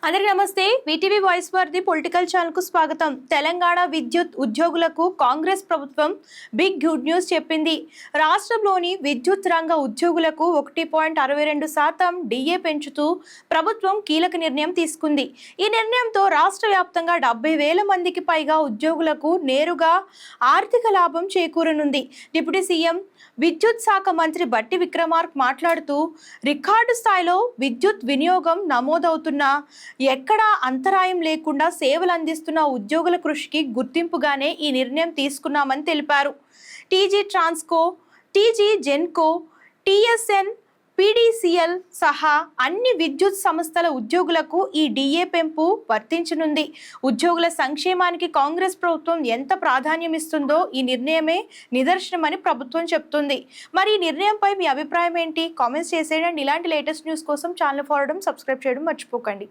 అందరికీ నమస్తే. VTV voice for the political channel కు స్వాగతం. తెలంగాణ విద్యుత్ ఉద్యోగులకు కాంగ్రెస్ ప్రభుత్వం బిగ్ గుడ్ న్యూస్ చెప్పింది. రాష్ట్రంలోని విద్యుత్ రంగ ఉద్యోగులకు 1.62% డిఏ పెంచుతూ ప్రభుత్వం కీలక నిర్ణయం తీసుకుంది. ఈ నిర్ణయంతో రాష్ట్ర వ్యాప్తంగా 70,000 మందికి పైగా ఉద్యోగులకు నేరుగా ఆర్థిక లాభం చేకూరనుంది. డిప్యూటీ సీఎం విద్యుత్ శాఖ మంత్రి బట్టి విక్రమార్క మాట్లాడుతూ, రికార్డు స్థాయిలో విద్యుత్ వినియోగం నమోదవుతున్నా ఎక్కడా అంతరాయం లేకుండా సేవలు అందిస్తున్న ఉద్యోగుల కృషికి గుర్తింపుగానే ఈ నిర్ణయం తీసుకున్నామని తెలిపారు. TG Transco, TG Genco, TSN, PDCL సహా అన్ని విద్యుత్ సంస్థల ఉద్యోగులకు ఈ డిఏ పెంపు వర్తించనుంది. ఉద్యోగుల సంక్షేమానికి కాంగ్రెస్ ప్రభుత్వం ఎంత ప్రాధాన్యం ఇస్తుందో ఈ నిర్ణయమే నిదర్శనమని ప్రభుత్వం చెప్తుంది. మరి ఈ నిర్ణయంపై మీ అభిప్రాయం ఏంటి? కామెంట్స్ చేసేయండి. ఇలాంటి లేటెస్ట్ న్యూస్ కోసం ఛానల్ ఫాలో అవడం, సబ్స్క్రైబ్ చేయడం మర్చిపోకండి.